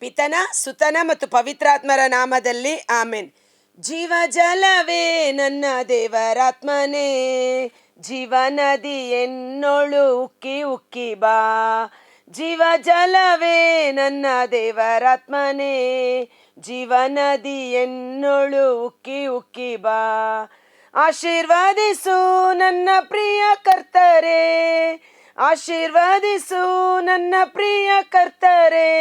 ಪಿತನ ಸುತನ ಮತ್ತು ಪವಿತ್ರಾತ್ಮರ ನಾಮದಲ್ಲಿ ಆಮೆನ್. ಜೀವ ಜಲವೇ ನನ್ನ ದೇವರಾತ್ಮನೇ, ಜೀವ ನದಿ ಎನ್ನೋಳು ಉಕ್ಕಿ ಉಕ್ಕಿ ಬಾ. ಜೀವ ಜಲವೇ ನನ್ನ ದೇವರಾತ್ಮನೇ, ಜೀವ ನದಿ ಎನ್ನೋಳು ಉಕ್ಕಿ ಉಕ್ಕಿ ಬಾ. ಆಶೀರ್ವಾದಿಸು ನನ್ನ ಪ್ರಿಯ ಕರ್ತರೇ, ಆಶೀರ್ವಾದಿಸು ನನ್ನ ಪ್ರಿಯ ಕರ್ತರೇ,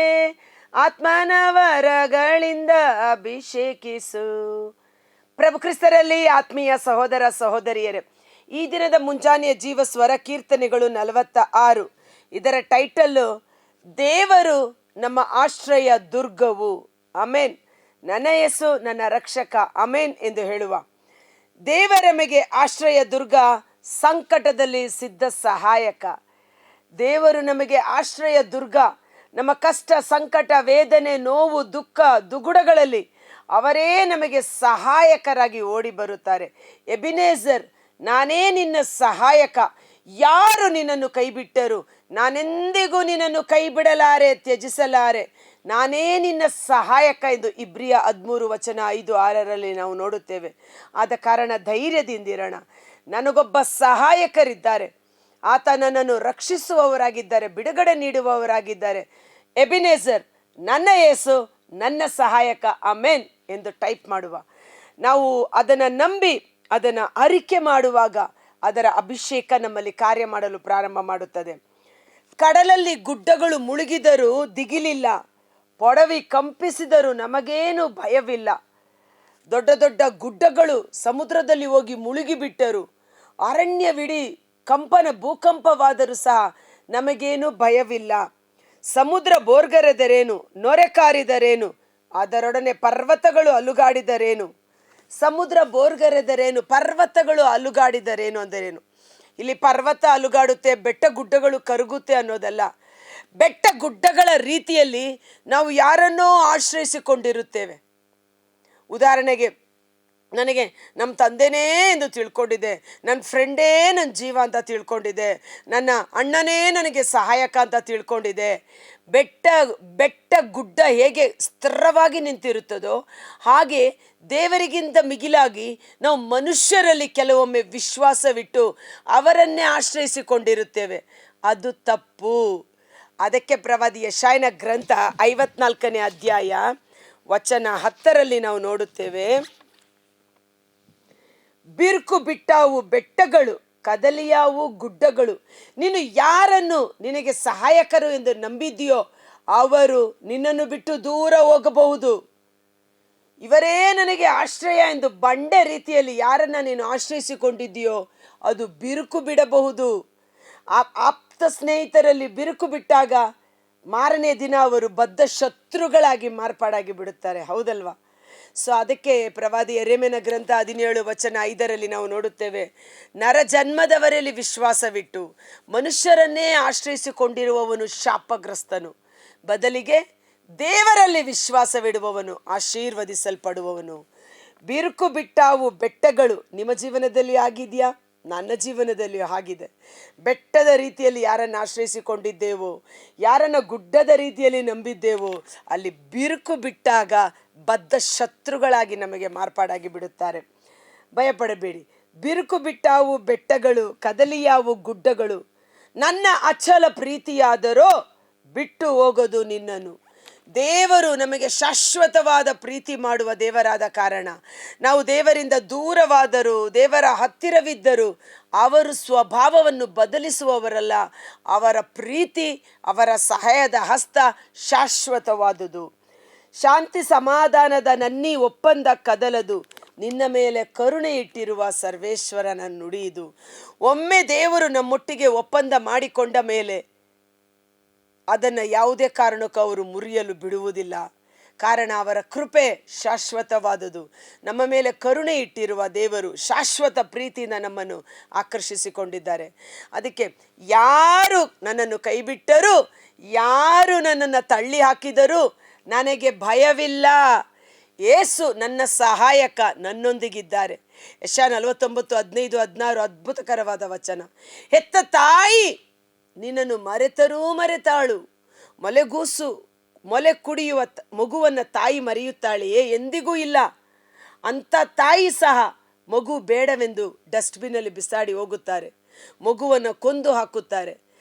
ಆತ್ಮನ ವರಗಳಿಂದ ಅಭಿಷೇಕಿಸು. ಪ್ರಭು ಕ್ರಿಸ್ತರಲ್ಲಿ ಆತ್ಮೀಯ ಸಹೋದರ ಸಹೋದರಿಯರೇ, ಈ ದಿನದ ಮುಂಜಾನೆಯ ಜೀವ ಸ್ವರ ಕೀರ್ತನೆಗಳು 46. ಇದರ ಟೈಟಲ್ಲು ದೇವರು ನಮ್ಮ ಆಶ್ರಯ ದುರ್ಗವು. ಅಮೇನ್. ನನ್ನ ಯೇಸು ನನ್ನ ರಕ್ಷಕ, ಅಮೇನ್ ಎಂದು ಹೇಳುವ. ದೇವರಮಗೆ ಆಶ್ರಯ ದುರ್ಗ, ಸಂಕಟದಲ್ಲಿ ಸಿದ್ಧ ಸಹಾಯಕ. ದೇವರು ನಮಗೆ ಆಶ್ರಯ ದುರ್ಗ. ನಮ್ಮ ಕಷ್ಟ, ಸಂಕಟ, ವೇದನೆ, ನೋವು, ದುಃಖ, ದುಗುಡಗಳಲ್ಲಿ ಅವರೇ ನಮಗೆ ಸಹಾಯಕರಾಗಿ ಓಡಿ ಬರುತ್ತಾರೆ. ಎಬಿನೇಜರ್, ನಾನೇ ನಿನ್ನ ಸಹಾಯಕ, ಯಾರು ನಿನ್ನನ್ನು ಕೈ ಬಿಟ್ಟರು, ನಾನೆಂದಿಗೂ ನಿನ್ನನ್ನು ಕೈ ಬಿಡಲಾರೆ, ತ್ಯಜಿಸಲಾರೆ, ನಾನೇ ನಿನ್ನ ಸಹಾಯಕ ಎಂದು ಇಬ್ರಿಯ 13:5-6 ನಾವು ನೋಡುತ್ತೇವೆ. ಆದ ಕಾರಣ ಧೈರ್ಯದಿಂದಿರೋಣ. ನನಗೊಬ್ಬ ಸಹಾಯಕರಿದ್ದಾರೆ, ಆತ ನನ್ನನ್ನು ರಕ್ಷಿಸುವವರಾಗಿದ್ದಾರೆ, ಬಿಡುಗಡೆ ನೀಡುವವರಾಗಿದ್ದಾರೆ. ಎಬಿನೇಜರ್, ನನ್ನ ಯೇಸು ನನ್ನ ಸಹಾಯಕ, ಅಮೇನ್ ಎಂದು ಟೈಪ್ ಮಾಡುವ. ನಾವು ಅದನ್ನು ನಂಬಿ ಅದನ್ನು ಅರಿಕೆ ಮಾಡುವಾಗ ಅದರ ಅಭಿಷೇಕ ನಮ್ಮಲ್ಲಿ ಕಾರ್ಯ ಮಾಡಲು ಪ್ರಾರಂಭ ಮಾಡುತ್ತದೆ. ಕಡಲಲ್ಲಿ ಗುಡ್ಡಗಳು ಮುಳುಗಿದರೂ ದಿಗಿಲಿಲ್ಲ, ಪೊಡವಿ ಕಂಪಿಸಿದರೂ ನಮಗೇನು ಭಯವಿಲ್ಲ. ದೊಡ್ಡ ದೊಡ್ಡ ಗುಡ್ಡಗಳು ಸಮುದ್ರದಲ್ಲಿ ಹೋಗಿ ಮುಳುಗಿಬಿಟ್ಟರು, ಅರಣ್ಯವಿಡೀ ಕಂಪನ ಭೂಕಂಪವಾದರೂ ಸಹ ನಮಗೇನು ಭಯವಿಲ್ಲ. ಸಮುದ್ರ ಬೋರ್ಗರೆದರೇನು, ನೊರೆ ಕಾರಿದರೇನು, ಅದರೊಡನೆ ಪರ್ವತಗಳು ಅಲುಗಾಡಿದರೇನು. ಸಮುದ್ರ ಬೋರ್ಗರೆದರೇನು, ಪರ್ವತಗಳು ಅಲುಗಾಡಿದರೇನು ಅಂದರೇನು? ಇಲ್ಲಿ ಪರ್ವತ ಅಲುಗಾಡುತ್ತೆ, ಬೆಟ್ಟ ಗುಡ್ಡಗಳು ಕರಗುತ್ತೆ ಅನ್ನೋದಲ್ಲ. ಬೆಟ್ಟ ಗುಡ್ಡಗಳ ರೀತಿಯಲ್ಲಿ ನಾವು ಯಾರನ್ನೋ ಆಶ್ರಯಿಸಿಕೊಂಡಿರುತ್ತೇವೆ. ಉದಾಹರಣೆಗೆ, ನನಗೆ ನಮ್ಮ ತಂದೆನೇ ಎಂದು ತಿಳ್ಕೊಂಡಿದ್ದೆ, ನನ್ನ ಫ್ರೆಂಡೇ ನನ್ನ ಜೀವ ಅಂತ ತಿಳ್ಕೊಂಡಿದ್ದೆ, ನನ್ನ ಅಣ್ಣನೇ ನನಗೆ ಸಹಾಯಕ ಅಂತ ತಿಳ್ಕೊಂಡಿದ್ದೆ. ಬೆಟ್ಟ ಗುಡ್ಡ ಹೇಗೆ ಸ್ಥಿರವಾಗಿ ನಿಂತಿರುತ್ತದೋ ಹಾಗೆ ದೇವರಿಗಿಂತ ಮಿಗಿಲಾಗಿ ನಾವು ಮನುಷ್ಯರಲ್ಲಿ ಕೆಲವೊಮ್ಮೆ ವಿಶ್ವಾಸವಿಟ್ಟು ಅವರನ್ನೇ ಆಶ್ರಯಿಸಿಕೊಂಡಿರುತ್ತೇವೆ. ಅದು ತಪ್ಪು. ಅದಕ್ಕೆ ಪ್ರವಾದಿ ಯೆಶಾಯನ ಗ್ರಂಥ 54ನೇ ಅಧ್ಯಾಯ ವಚನ 10 ನಾವು ನೋಡುತ್ತೇವೆ. ಬಿರುಕು ಬಿಟ್ಟಾವು ಬೆಟ್ಟಗಳು, ಕದಲಿಯಾವು ಗುಡ್ಡಗಳು. ನೀನು ಯಾರನ್ನು ನಿನಗೆ ಸಹಾಯಕರು ಎಂದು ನಂಬಿದ್ದೀಯೋ ಅವರು ನಿನ್ನನ್ನು ಬಿಟ್ಟು ದೂರ ಹೋಗಬಹುದು. ಇವರೇ ನನಗೆ ಆಶ್ರಯ ಎಂದು ಬಂಡೆ ರೀತಿಯಲ್ಲಿ ಯಾರನ್ನ ನೀನು ಆಶ್ರಯಿಸಿಕೊಂಡಿದ್ದೀಯೋ ಅದು ಬಿರುಕು ಬಿಡಬಹುದು. ಆಪ್ತ ಸ್ನೇಹಿತರಲ್ಲಿ ಬಿರುಕು ಬಿಟ್ಟಾಗ ಮಾರನೇ ದಿನ ಅವರು ಬದ್ಧ ಶತ್ರುಗಳಾಗಿ ಮಾರ್ಪಾಡಾಗಿ ಬಿಡುತ್ತಾರೆ, ಹೌದಲ್ವಾ? ಸೊ ಅದಕ್ಕೆ ಪ್ರವಾದಿ ಯೆರೆಮೀಯನ ಗ್ರಂಥ 17:5 ನಾವು ನೋಡುತ್ತೇವೆ. ನರ ಜನ್ಮದವರಲ್ಲಿ ವಿಶ್ವಾಸವಿಟ್ಟು ಮನುಷ್ಯರನ್ನೇ ಆಶ್ರಯಿಸಿಕೊಂಡಿರುವವನು ಶಾಪಗ್ರಸ್ತನು, ಬದಲಿಗೆ ದೇವರಲ್ಲಿ ವಿಶ್ವಾಸವಿಡುವವನು ಆಶೀರ್ವದಿಸಲ್ಪಡುವವನು. ಬಿರುಕು ಬಿಟ್ಟಾವು ಬೆಟ್ಟಗಳು. ನಿಮ್ಮ ಜೀವನದಲ್ಲಿ ಆಗಿದೆಯಾ? ನನ್ನ ಜೀವನದಲ್ಲಿಯೂ ಆಗಿದೆ. ಬೆಟ್ಟದ ರೀತಿಯಲ್ಲಿ ಯಾರನ್ನು ಆಶ್ರಯಿಸಿಕೊಂಡಿದ್ದೇವೋ, ಯಾರನ್ನು ಗುಡ್ಡದ ರೀತಿಯಲ್ಲಿ ನಂಬಿದ್ದೇವೋ, ಅಲ್ಲಿ ಬಿರುಕು ಬಿಟ್ಟಾಗ ಬದ್ಧ ಶತ್ರುಗಳಾಗಿ ನಮಗೆ ಮಾರ್ಪಾಡಾಗಿ ಬಿಡುತ್ತಾರೆ. ಭಯಪಡಬೇಡಿ. ಬಿರುಕು ಬಿಟ್ಟಾವು ಬೆಟ್ಟಗಳು, ಕದಲಿಯಾವು ಗುಡ್ಡಗಳು. ನನ್ನ ಅಚಲ ಪ್ರೀತಿಯಾದರೋ ಬಿಟ್ಟು ಹೋಗೋದು ನಿನ್ನನ್ನು. ದೇವರು ನಮಗೆ ಶಾಶ್ವತವಾದ ಪ್ರೀತಿ ಮಾಡುವ ದೇವರಾದ ಕಾರಣ ನಾವು ದೇವರಿಂದ ದೂರವಾದರೂ ದೇವರ ಹತ್ತಿರವಿದ್ದರೂ ಅವರು ಸ್ವಭಾವವನ್ನು ಬದಲಿಸುವವರಲ್ಲ. ಅವರ ಪ್ರೀತಿ, ಅವರ ಸಹಾಯದ ಹಸ್ತ ಶಾಶ್ವತವಾದುದು. ಶಾಂತಿ ಸಮಾಧಾನದ ನನ್ನಿ ಒಪ್ಪಂದ ಕದಲದು, ನಿನ್ನ ಮೇಲೆ ಕರುಣೆ ಇಟ್ಟಿರುವ ಸರ್ವೇಶ್ವರನ ನುಡಿಯುವುದು. ಒಮ್ಮೆ ದೇವರು ನಮ್ಮೊಟ್ಟಿಗೆ ಒಪ್ಪಂದ ಮಾಡಿಕೊಂಡ ಮೇಲೆ ಅದನ್ನು ಯಾವುದೇ ಕಾರಣಕ್ಕೂ ಅವರು ಮುರಿಯಲು ಬಿಡುವುದಿಲ್ಲ. ಕಾರಣ ಅವರ ಕೃಪೆ ಶಾಶ್ವತವಾದುದು. ನಮ್ಮ ಮೇಲೆ ಕರುಣೆ ಇಟ್ಟಿರುವ ದೇವರು ಶಾಶ್ವತ ಪ್ರೀತಿಯಿಂದ ನಮ್ಮನ್ನು ಆಕರ್ಷಿಸಿಕೊಂಡಿದ್ದಾರೆ. ಅದಕ್ಕೆ ಯಾರು ನನ್ನನ್ನು ಕೈಬಿಟ್ಟರೂ, ಯಾರು ನನ್ನನ್ನು ತಳ್ಳಿ ಹಾಕಿದರೂ ನನಗೆ ಭಯವಿಲ್ಲ. ಯೇಸು ನನ್ನ ಸಹಾಯಕ, ನನ್ನೊಂದಿಗಿದ್ದಾರೆ. ಯೆಶಾಯ 49:15-16 ಅದ್ಭುತಕರವಾದ ವಚನ. ಹೆತ್ತ ತಾಯಿ ನಿನ್ನನ್ನು ಮರೆತರೂ ಮರೆತಾಳು, ಮೊಲೆ ಕುಡಿಯುವ ಮಗುವನ್ನು ತಾಯಿ ಮರೆಯುತ್ತಾಳೆಯೇ? ಎಂದಿಗೂ ಇಲ್ಲ. ಅಂಥ ತಾಯಿ ಸಹ ಮಗು ಬೇಡವೆಂದು ಡಸ್ಟ್ಬಿನ್ನಲ್ಲಿ ಬಿಸಾಡಿ ಹೋಗುತ್ತಾರೆ, ಮಗುವನ್ನು ಕೊಂದು ಹಾಕುತ್ತಾರೆ,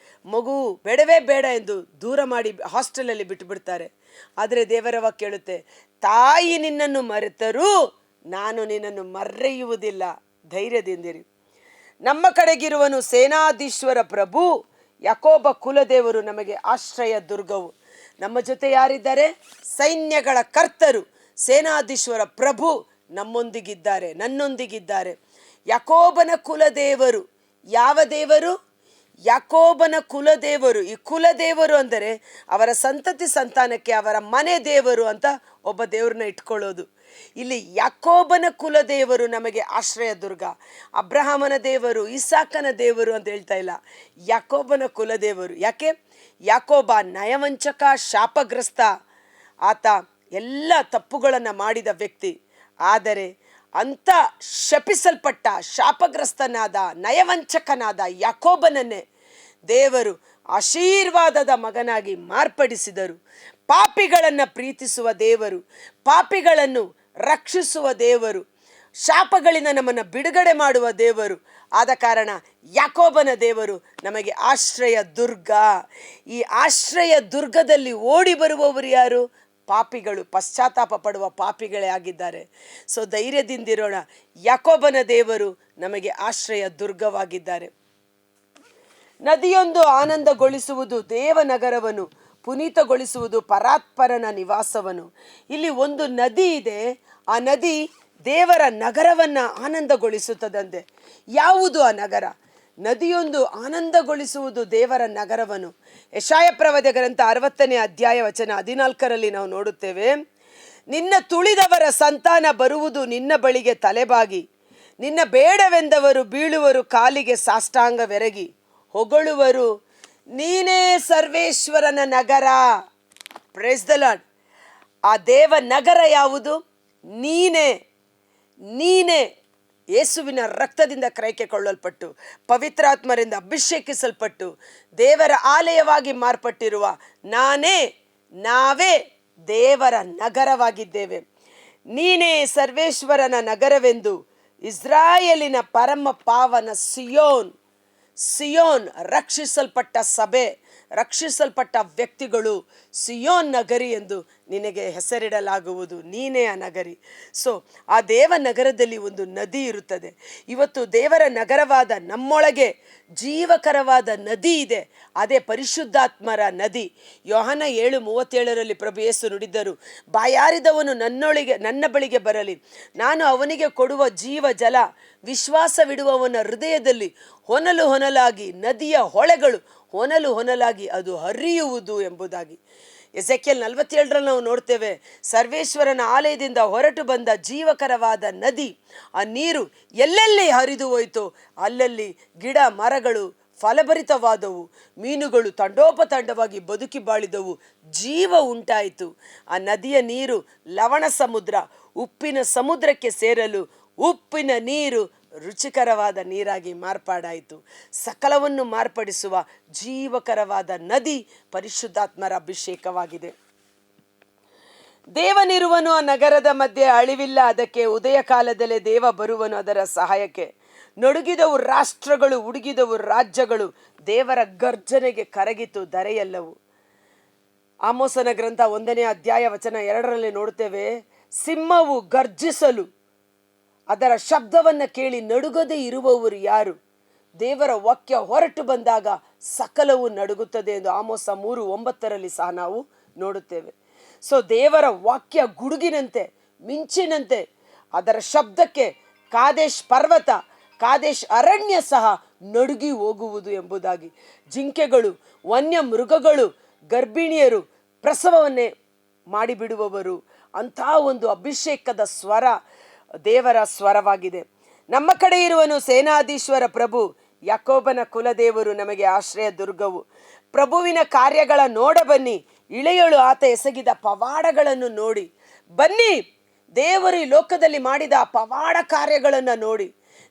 ಮಗು ಬೇಡವೇ ಬೇಡ ಎಂದು ದೂರ ಮಾಡಿ ಹಾಸ್ಟೆಲಲ್ಲಿ ಬಿಟ್ಟುಬಿಡ್ತಾರೆ. ಆದರೆ ದೇವರ ವಾಕ್ಯ ಕೇಳುತ್ತೆ, ತಾಯಿ ನಿನ್ನನ್ನು ಮರೆತರೂ ನಾನು ನಿನ್ನನ್ನು ಮರೆಯುವುದಿಲ್ಲ, ಧೈರ್ಯದಿಂದಿರಿ. ನಮ್ಮ ಕಡೆಗಿರುವನು ಸೇನಾಧೀಶ್ವರ ಪ್ರಭು, ಯಾಕೋಬ ಕುಲದೇವರು ನಮಗೆ ಆಶ್ರಯ ದುರ್ಗವು. ನಮ್ಮ ಜೊತೆ ಯಾರಿದ್ದಾರೆ? ಸೈನ್ಯಗಳ ಕರ್ತರು, ಸೇನಾಧೀಶ್ವರ ಪ್ರಭು ನಮ್ಮೊಂದಿಗಿದ್ದಾರೆ, ನನ್ನೊಂದಿಗಿದ್ದಾರೆ. ಯಾಕೋಬನ ಕುಲದೇವರು. ಯಾವ ದೇವರು? ಯಾಕೋಬನ ಕುಲದೇವರು. ಈ ಕುಲದೇವರು ಅಂದರೆ ಅವರ ಸಂತತಿ ಸಂತಾನಕ್ಕೆ ಅವರ ಮನೆ ದೇವರು ಅಂತ ಒಬ್ಬ ದೇವ್ರನ್ನ ಇಟ್ಕೊಳ್ಳೋದು. ಇಲ್ಲಿ ಯಾಕೋಬನ ಕುಲದೇವರು ನಮಗೆ ಆಶ್ರಯ ದುರ್ಗ. ಅಬ್ರಹಾಮನ ದೇವರು, ಇಸಾಕನ ದೇವರು ಅಂತ ಹೇಳ್ತಾ ಇಲ್ಲ, ಯಾಕೋಬನ ಕುಲದೇವರು. ಯಾಕೆ? ಯಾಕೋಬ ನಯವಂಚಕ, ಶಾಪಗ್ರಸ್ತ. ಆತ ಎಲ್ಲ ತಪ್ಪುಗಳನ್ನು ಮಾಡಿದ ವ್ಯಕ್ತಿ. ಆದರೆ ಅಂಥ ಶಪಿಸಲ್ಪಟ್ಟ, ಶಾಪಗ್ರಸ್ತನಾದ, ನಯವಂಚಕನಾದ ಯಾಕೋಬನನ್ನೇ ದೇವರು ಆಶೀರ್ವಾದದ ಮಗನಾಗಿ ಮಾರ್ಪಡಿಸಿದರು. ಪಾಪಿಗಳನ್ನು ಪ್ರೀತಿಸುವ ದೇವರು, ಪಾಪಿಗಳನ್ನು ರಕ್ಷಿಸುವ ದೇವರು, ಶಾಪಗಳಿಂದ ನಮ್ಮನ್ನು ಬಿಡುಗಡೆ ಮಾಡುವ ದೇವರು. ಆದ ಕಾರಣ ಯಾಕೋಬನ ದೇವರು ನಮಗೆ ಆಶ್ರಯ ದುರ್ಗ. ಈ ಆಶ್ರಯ ದುರ್ಗದಲ್ಲಿ ಓಡಿ ಬರುವವರು ಯಾರು? ಪಾಪಿಗಳು, ಪಶ್ಚಾತ್ತಾಪ ಪಡುವ ಪಾಪಿಗಳೇ ಆಗಿದ್ದಾರೆ. ಸೊ ಧೈರ್ಯದಿಂದಿರೋಣ. ಯಾಕೋಬನ ದೇವರು ನಮಗೆ ಆಶ್ರಯ ದುರ್ಗವಾಗಿದ್ದಾರೆ. ನದಿಯೊಂದು ಆನಂದಗೊಳಿಸುವುದು ದೇವನಗರವನ್ನು, ಪುನೀತಗೊಳಿಸುವುದು ಪರಾತ್ಪರನ ನಿವಾಸವನ್ನು. ಇಲ್ಲಿ ಒಂದು ನದಿ ಇದೆ, ಆ ನದಿ ದೇವರ ನಗರವನ್ನು ಆನಂದಗೊಳಿಸುತ್ತದಂತೆ. ಯಾವುದು ಆ ನಗರ? ನದಿಯೊಂದು ಆನಂದಗೊಳಿಸುವುದು ದೇವರ ನಗರವನ್ನು. ಯೆಶಾಯ ಪ್ರವಾದಿ ಗ್ರಂಥ 60ನೇ ಅಧ್ಯಾಯ ವಚನ 14ರಲ್ಲಿ ನಾವು ನೋಡುತ್ತೇವೆ, ನಿನ್ನ ತುಳಿದವರ ಸಂತಾನ ಬರುವುದು ನಿನ್ನ ಬಳಿಗೆ ತಲೆಬಾಗಿ, ನಿನ್ನ ಬೇಡವೆಂದವರು ಬೀಳುವರು ಕಾಲಿಗೆ ಸಾಷ್ಟಾಂಗವೆರಗಿ, ಹೊಗಳುವರು ನೀನೇ ಸರ್ವೇಶ್ವರನ ನಗರ. Praise the Lord. ಆ ದೇವ ನಗರ ಯಾವುದು? ನೀನೇ. ನೀನೇ ಯೇಸುವಿನ ರಕ್ತದಿಂದ ಕ್ರೈಕೆಕೊಳ್ಳಲ್ಪಟ್ಟು, ಪವಿತ್ರಾತ್ಮರಿಂದ ಅಭಿಷೇಕಿಸಲ್ಪಟ್ಟು, ದೇವರ ಆಲಯವಾಗಿ ಮಾರ್ಪಟ್ಟಿರುವ ನಾವೇ ದೇವರ ನಗರವಾಗಿದ್ದೇವೆ. ನೀನೇ ಸರ್ವೇಶ್ವರನ ನಗರವೆಂದು ಇಸ್ರಾಯೇಲಿನ ಪರಮ ಪಾವನ ಸಿಯೋನ್ ರಕ್ಷಿಸಲ್ಪಟ್ಟ ಸಭೆ, ರಕ್ಷಿಸಲ್ಪಟ್ಟ ವ್ಯಕ್ತಿಗಳು, ಸಿಯೋನ್ ನಗರಿ ಎಂದು ನಿನಗೆ ಹೆಸರಿಡಲಾಗುವುದು. ನೀನೇ ಆ ನಗರಿ. ಸೊ ಆ ದೇವ ನಗರದಲ್ಲಿ ಒಂದು ನದಿ ಇರುತ್ತದೆ. ಇವತ್ತು ದೇವರ ನಗರವಾದ ನಮ್ಮೊಳಗೆ ಜೀವಕರವಾದ ನದಿ ಇದೆ, ಅದೇ ಪರಿಶುದ್ಧಾತ್ಮರ ನದಿ. ಯೋಹಾನ 7:37 ಪ್ರಭು ಯೇಸು ನುಡಿದರು, ಬಾಯಾರಿದವನು ನನ್ನ ಬಳಿಗೆ ಬರಲಿ, ನಾನು ಅವನಿಗೆ ಕೊಡುವ ಜೀವ ಜಲ ವಿಶ್ವಾಸವಿಡುವವನ ಹೃದಯದಲ್ಲಿ ಹೊನಲಾಗಿ ನದಿಯ ಹೊಳೆಗಳು ಹೊನಲಾಗಿ ಅದು ಹರಿಯುವುದು ಎಂಬುದಾಗಿ. ಎಸೆಕಿಯೇಲ್ 47ರಲ್ಲಿ ನಾವು ನೋಡ್ತೇವೆ, ಸರ್ವೇಶ್ವರನ ಆಲಯದಿಂದ ಹೊರಟು ಬಂದ ಜೀವಕರವಾದ ನದಿ, ಆ ನೀರು ಎಲ್ಲೆಲ್ಲಿ ಹರಿದು ಹೋಯಿತು ಅಲ್ಲಲ್ಲಿ ಗಿಡ ಮರಗಳು ಫಲಭರಿತವಾದವು, ಮೀನುಗಳು ತಂಡೋಪತಂಡವಾಗಿ ಬದುಕಿ ಬಾಳಿದವು, ಜೀವ ಉಂಟಾಯಿತು. ಆ ನದಿಯ ನೀರು ಲವಣ ಸಮುದ್ರ, ಉಪ್ಪಿನ ಸಮುದ್ರಕ್ಕೆ ಸೇರಲು ಉಪ್ಪಿನ ನೀರು ರುಚಿಕರವಾದ ನೀರಾಗಿ ಮಾರ್ಪಾಡಾಯಿತು. ಸಕಲವನ್ನು ಮಾರ್ಪಡಿಸುವ ಜೀವಕರವಾದ ನದಿ ಪರಿಶುದ್ಧಾತ್ಮರ ಅಭಿಷೇಕವಾಗಿದೆ. ದೇವನಿರುವನು ಆ ನಗರದ ಮಧ್ಯೆ, ಅಳಿವಿಲ್ಲ ಅದಕ್ಕೆ, ಉದಯ ಕಾಲದಲ್ಲೇ ದೇವ ಬರುವನು ಅದರ ಸಹಾಯಕ್ಕೆ. ನಡುಗಿದವು ರಾಷ್ಟ್ರಗಳು, ಉಡುಗಿದವು ರಾಜ್ಯಗಳು, ದೇವರ ಗರ್ಜನೆಗೆ ಕರಗಿತು ಧರೆಯೆಲ್ಲವು. ಆಮೋಸನ ಗ್ರಂಥ 1ನೇ ಅಧ್ಯಾಯ ವಚನ 2ರಲ್ಲಿ ನೋಡುತ್ತೇವೆ, ಸಿಂಹವು ಗರ್ಜಿಸಲು ಅದರ ಶಬ್ದವನ್ನು ಕೇಳಿ ನಡುಗದೆ ಇರುವವರು ಯಾರು? ದೇವರ ವಾಕ್ಯ ಹೊರಟು ಬಂದಾಗ ಸಕಲವು ನಡುಗುತ್ತದೆ ಎಂದು ಆಮೋಸ 3:9ರಲ್ಲಿ ಸಹ ನಾವು ನೋಡುತ್ತೇವೆ. ಸೊ ದೇವರ ವಾಕ್ಯ ಗುಡುಗಿನಂತೆ, ಮಿಂಚಿನಂತೆ, ಅದರ ಶಬ್ದಕ್ಕೆ ಕಾದೇಶ್ ಪರ್ವತ, ಕಾದೇಶ್ ಅರಣ್ಯ ಸಹ ನಡುಗಿ ಹೋಗುವುದು ಎಂಬುದಾಗಿ. ಜಿಂಕೆಗಳು, ವನ್ಯ ಮೃಗಗಳು, ಗರ್ಭಿಣಿಯರು ಪ್ರಸವವನ್ನೇ ಮಾಡಿಬಿಡುವವರು. ಅಂಥ ಒಂದು ಅಭಿಷೇಕದ ಸ್ವರ ದೇವರ ಸ್ವರವಾಗಿದೆ. ನಮ್ಮ ಕಡೆ ಇರುವನು ಸೇನಾಧೀಶ್ವರ ಪ್ರಭು, ಯಾಕೋಬನ ಕುಲದೇವರು ನಮಗೆ ಆಶ್ರಯ ದುರ್ಗವು. ಪ್ರಭುವಿನ ಕಾರ್ಯಗಳ ನೋಡ ಬನ್ನಿ, ಇಳೆಯಳು ಆತ ಎಸಗಿದ ಪವಾಡಗಳನ್ನು ನೋಡಿ. ಬನ್ನಿ, ದೇವರು ಈ ಲೋಕದಲ್ಲಿ ಮಾಡಿದ ಪವಾಡ ಕಾರ್ಯಗಳನ್ನು ನೋಡಿ.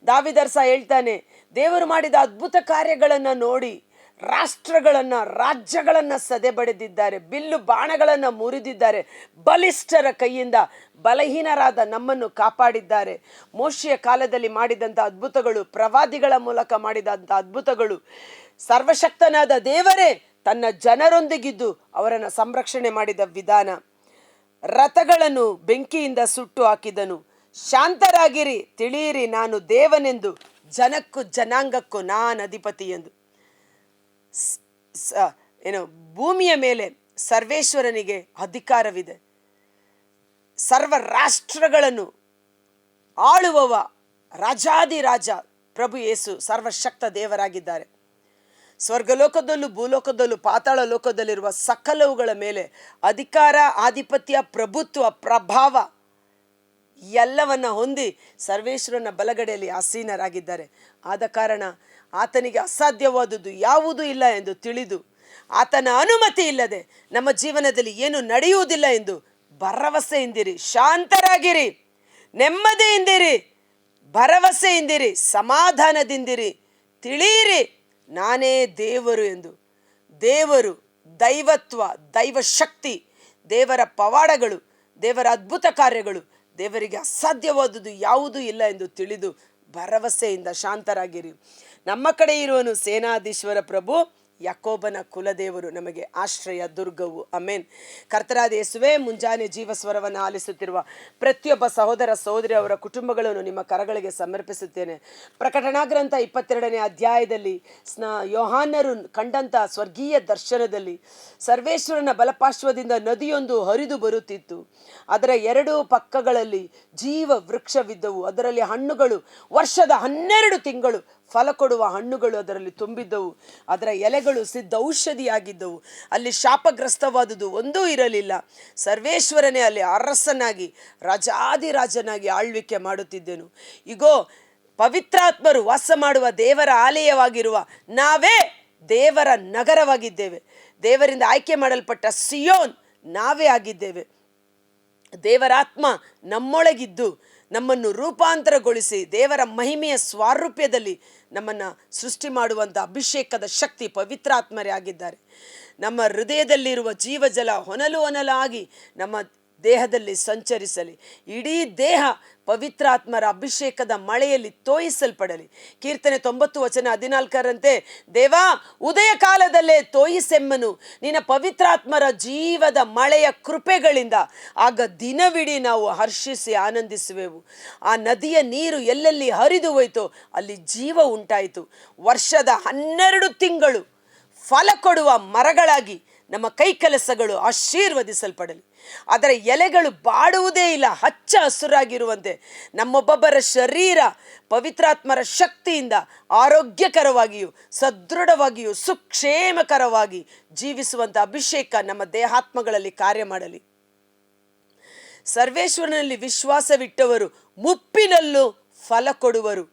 ದಾವಿದರ್ಸ ಹೇಳ್ತಾನೆ, ದೇವರು ಮಾಡಿದ ಅದ್ಭುತ ಕಾರ್ಯಗಳನ್ನು ನೋಡಿ ರಾಷ್ಟ್ರಗಳನ್ನು, ರಾಜ್ಯಗಳನ್ನು ಸದೆಬಡೆದಿದ್ದಾರೆ, ಬಿಲ್ಲು ಬಾಣಗಳನ್ನು ಮುರಿದಿದ್ದಾರೆ, ಬಲಿಷ್ಠರ ಕೈಯಿಂದ ಬಲಹೀನರಾದ ನಮ್ಮನ್ನು ಕಾಪಾಡಿದ್ದಾರೆ. ಮೋಶೆಯ ಕಾಲದಲ್ಲಿ ಮಾಡಿದಂಥ ಅದ್ಭುತಗಳು, ಪ್ರವಾದಿಗಳ ಮೂಲಕ ಮಾಡಿದಂಥ ಅದ್ಭುತಗಳು, ಸರ್ವಶಕ್ತನಾದ ದೇವರೇ ತನ್ನ ಜನರೊಂದಿಗಿದ್ದು ಅವರನ್ನು ಸಂರಕ್ಷಣೆ ಮಾಡಿದ ವಿಧಾನ. ರಥಗಳನ್ನು ಬೆಂಕಿಯಿಂದ ಸುಟ್ಟು ಹಾಕಿದನು. ಶಾಂತರಾಗಿರಿ, ತಿಳಿಯಿರಿ, ನಾನು ದೇವನೆಂದು, ಜನಕ್ಕೂ ಜನಾಂಗಕ್ಕೂ ನಾನು ಅಧಿಪತಿ ಎಂದು. ಭೂಮಿಯ ಮೇಲೆ ಸರ್ವೇಶ್ವರನಿಗೆ ಅಧಿಕಾರವಿದೆ. ಸರ್ವ ರಾಷ್ಟ್ರಗಳನ್ನು ಆಳುವವ ರಾಜಾದಿರಾಜ ಪ್ರಭು ಯೇಸು ಸರ್ವಶಕ್ತ ದೇವರಾಗಿದ್ದಾರೆ. ಸ್ವರ್ಗಲೋಕದಲ್ಲೂ ಭೂಲೋಕದಲ್ಲೂ ಪಾತಾಳ ಲೋಕದಲ್ಲಿರುವ ಸಕಲವುಗಳ ಮೇಲೆ ಅಧಿಕಾರ, ಆಧಿಪತ್ಯ, ಪ್ರಭುತ್ವ, ಪ್ರಭಾವ ಎಲ್ಲವನ್ನ ಹೊಂದಿ ಸರ್ವೇಶ್ವರನ ಬಲಗಡೆಯಲ್ಲಿ ಆಸೀನರಾಗಿದ್ದಾರೆ. ಆದ ಕಾರಣ ಆತನಿಗೆ ಅಸಾಧ್ಯವಾದುದು ಯಾವುದೂ ಇಲ್ಲ ಎಂದು ತಿಳಿದು, ಆತನ ಅನುಮತಿ ಇಲ್ಲದೆ ನಮ್ಮ ಜೀವನದಲ್ಲಿ ಏನು ನಡೆಯುವುದಿಲ್ಲ ಎಂದು ಭರವಸೆಯಿಂದಿರಿ. ಶಾಂತರಾಗಿರಿ, ನೆಮ್ಮದಿಯಿಂದಿರಿ, ಭರವಸೆಯಿಂದಿರಿ, ಸಮಾಧಾನದಿಂದಿರಿ, ತಿಳಿಯಿರಿ, ನಾನೇ ದೇವರು ಎಂದು. ದೇವರು, ದೈವತ್ವ, ದೈವಶಕ್ತಿ, ದೇವರ ಪವಾಡಗಳು, ದೇವರ ಅದ್ಭುತ ಕಾರ್ಯಗಳು, ದೇವರಿಗೆ ಅಸಾಧ್ಯವಾದುದು ಯಾವುದೂ ಇಲ್ಲ ಎಂದು ತಿಳಿದು ಭರವಸೆಯಿಂದ ಶಾಂತರಾಗಿರಿ. ನಮ್ಮ ಕಡೆ ಇರುವನು ಸೇನಾಧೀಶ್ವರ ಪ್ರಭು, ಯಾಕೋಬನ ಕುಲದೇವರು ನಮಗೆ ಆಶ್ರಯ ದುರ್ಗವು. ಆಮೆನ್. ಕರ್ತನಾದ ಯೇಸುವೇ, ಮುಂಜಾನೆ ಜೀವಸ್ವರವನ್ನು ಆಲಿಸುತ್ತಿರುವ ಪ್ರತಿಯೊಬ್ಬ ಸಹೋದರ ಸಹೋದರಿ ಅವರ ಕುಟುಂಬಗಳನ್ನು ನಿಮ್ಮ ಕರಗಳಿಗೆ ಸಮರ್ಪಿಸುತ್ತೇನೆ. ಪ್ರಕಟಣಾ ಗ್ರಂಥ 22ನೇ ಅಧ್ಯಾಯದಲ್ಲಿ ಯೋಹಾನರು ಕಂಡಂಥ ಸ್ವರ್ಗೀಯ ದರ್ಶನದಲ್ಲಿ ಸರ್ವೇಶ್ವರನ ಬಲಪಾರ್ಶ್ವದಿಂದ ನದಿಯೊಂದು ಹರಿದು ಬರುತ್ತಿತ್ತು. ಅದರ ಎರಡೂ ಪಕ್ಕಗಳಲ್ಲಿ ಜೀವ ವೃಕ್ಷವಿದ್ದವು. ಅದರಲ್ಲಿ ಹಣ್ಣುಗಳು, ವರ್ಷದ 12 ತಿಂಗಳು ಫಲ ಕೊಡುವ ಹಣ್ಣುಗಳು ಅದರಲ್ಲಿ ತುಂಬಿದ್ದವು. ಅದರ ಎಲೆಗಳು ಸಿದ್ಧೌಷಧಿಯಾಗಿದ್ದವು. ಅಲ್ಲಿ ಶಾಪಗ್ರಸ್ತವಾದುದು ಒಂದೂ ಇರಲಿಲ್ಲ. ಸರ್ವೇಶ್ವರನೇ ಅಲ್ಲಿ ಅರಸನಾಗಿ, ರಾಜಾದಿರಾಜನಾಗಿ ಆಳ್ವಿಕೆ ಮಾಡುತ್ತಿದ್ದೆನು. ಇಗೋ, ಪವಿತ್ರಾತ್ಮರು ವಾಸ ಮಾಡುವ ದೇವರ ಆಲಯವಾಗಿರುವ ನಾವೇ ದೇವರ ನಗರವಾಗಿದ್ದೇವೆ. ದೇವರಿಂದ ಆಯ್ಕೆ ಮಾಡಲ್ಪಟ್ಟ ಸಿಯೋನ್ ನಾವೇ ಆಗಿದ್ದೇವೆ. ದೇವರಾತ್ಮ ನಮ್ಮೊಳಗಿದ್ದು ನಮ್ಮನ್ನು ರೂಪಾಂತರಗೊಳಿಸಿ ದೇವರ ಮಹಿಮೆಯ ಸ್ವಾರೂಪ್ಯದಲ್ಲಿ ನಮ್ಮನ್ನು ಸೃಷ್ಟಿ ಮಾಡುವಂಥ ಅಭಿಷೇಕದ ಶಕ್ತಿ ಪವಿತ್ರಾತ್ಮರೇ ಆಗಿದ್ದಾರೆ. ನಮ್ಮ ಹೃದಯದಲ್ಲಿರುವ ಜೀವಜಲ ಹೊನಲು ಹೊನಲಾಗಿ ನಮ್ಮ ದೇಹದಲ್ಲಿ ಸಂಚರಿಸಲಿ. ಇಡೀ ದೇಹ ಪವಿತ್ರಾತ್ಮರ ಅಭಿಷೇಕದ ಮಳೆಯಲ್ಲಿ ತೋಯಿಸಲ್ಪಡಲಿ. ಕೀರ್ತನೆ 90:14 ದೇವಾ, ಉದಯ ಕಾಲದಲ್ಲೇ ತೋಯಿಸೆಮ್ಮನು ನಿನ್ನ ಪವಿತ್ರಾತ್ಮರ ಜೀವದ ಮಳೆಯ ಕೃಪೆಗಳಿಂದ. ಆಗ ದಿನವಿಡೀ ನಾವು ಹರ್ಷಿಸಿ ಆನಂದಿಸುವೆವು. ಆ ನದಿಯ ನೀರು ಎಲ್ಲೆಲ್ಲಿ ಹರಿದು ಹೋಯಿತೋ ಅಲ್ಲಿ ಜೀವ ಉಂಟಾಯಿತು. ವರ್ಷದ 12 ತಿಂಗಳು ಫಲ ಕೊಡುವ ಮರಗಳಾಗಿ ನಮ್ಮ ಕೈ ಕೆಲಸಗಳು ಆಶೀರ್ವದಿಸಲ್ಪಡಲಿ. ಅದರ ಎಲೆಗಳು ಬಾಡುವುದೇ ಇಲ್ಲ, ಹಚ್ಚ ಹಸುರಾಗಿರುವಂತೆ ನಮ್ಮೊಬ್ಬೊಬ್ಬರ ಶರೀರ ಪವಿತ್ರಾತ್ಮರ ಶಕ್ತಿಯಿಂದ ಆರೋಗ್ಯಕರವಾಗಿಯೂ ಸದೃಢವಾಗಿಯೂ ಸುಕ್ಷೇಮಕರವಾಗಿ ಜೀವಿಸುವಂಥ ಅಭಿಷೇಕ ನಮ್ಮ ದೇಹಾತ್ಮಗಳಲ್ಲಿ ಕಾರ್ಯ ಮಾಡಲಿ. ಸರ್ವೇಶ್ವರನಲ್ಲಿ ವಿಶ್ವಾಸವಿಟ್ಟವರು ಮುಪ್ಪಿನಲ್ಲೂ ಫಲ ಕೊಡುವರು.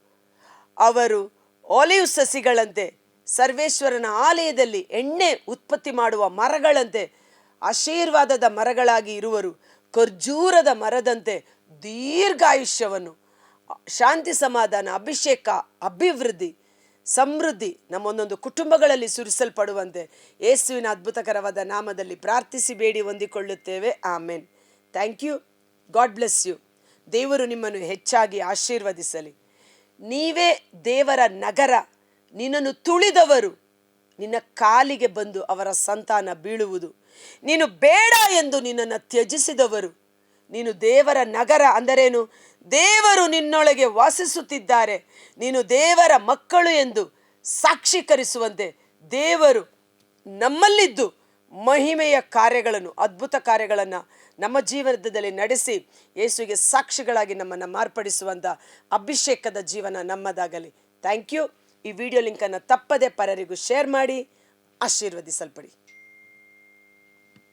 ಅವರು ಒಲಿವ್ ಸಸಿಗಳಂತೆ, ಸರ್ವೇಶ್ವರನ ಆಲಯದಲ್ಲಿ ಎಣ್ಣೆ ಉತ್ಪತ್ತಿ ಮಾಡುವ ಮರಗಳಂತೆ ಆಶೀರ್ವಾದದ ಮರಗಳಾಗಿ ಇರುವರು. ಖರ್ಜೂರದ ಮರದಂತೆ ದೀರ್ಘಾಯುಷ್ಯವನ್ನು, ಶಾಂತಿ, ಸಮಾಧಾನ, ಅಭಿಷೇಕ, ಅಭಿವೃದ್ಧಿ, ಸಮೃದ್ಧಿ ನಮ್ಮ ಒಂದೊಂದು ಕುಟುಂಬಗಳಲ್ಲಿ ಸುರಿಸಲ್ಪಡುವಂತೆ ಯೇಸುವಿನ ಅದ್ಭುತಕರವಾದ ನಾಮದಲ್ಲಿ ಪ್ರಾರ್ಥಿಸಿ ಬೇಡಿ ಹೊಂದಿಕೊಳ್ಳುತ್ತೇವೆ. Amen. Thank you. God bless you. ದೇವರು ನಿಮ್ಮನ್ನು ಹೆಚ್ಚಾಗಿ ಆಶೀರ್ವದಿಸಲಿ. ನೀವೇ ದೇವರ ನಗರ. ನಿನ್ನನ್ನು ತುಳಿದವರು ನಿನ್ನ ಕಾಲಿಗೆ ಬಂದು ಅವರ ಸಂತಾನ ಬೀಳುವುದು. ನೀನು ಬೇಡ ಎಂದು ನಿನ್ನನ್ನು ತ್ಯಜಿಸಿದವರು, ನೀನು ದೇವರ ನಗರ ಅಂದರೇನು? ದೇವರು ನಿನ್ನೊಳಗೆ ವಾಸಿಸುತ್ತಿದ್ದಾರೆ, ನೀನು ದೇವರ ಮಕ್ಕಳು ಎಂದು ಸಾಕ್ಷೀಕರಿಸುವಂತೆ ದೇವರು ನಮ್ಮಲ್ಲಿದ್ದು ಮಹಿಮೆಯ ಕಾರ್ಯಗಳನ್ನು, ಅದ್ಭುತ ಕಾರ್ಯಗಳನ್ನು ನಮ್ಮ ಜೀವನದಲ್ಲಿ ನಡೆಸಿ ಯೇಸುವಿಗೆ ಸಾಕ್ಷಿಗಳಾಗಿ ನಮ್ಮನ್ನು ಮಾರ್ಪಡಿಸುವಂಥ ಅಭಿಷೇಕದ ಜೀವನ ನಮ್ಮದಾಗಲಿ. Thank you. ಈ ವಿಡಿಯೋ ಲಿಂಕನ್ನು ತಪ್ಪದೆ ಪರರಿಗೂ ಶೇರ್ ಮಾಡಿ. ಆಶೀರ್ವದಿಸಲ್ಪಡಿ.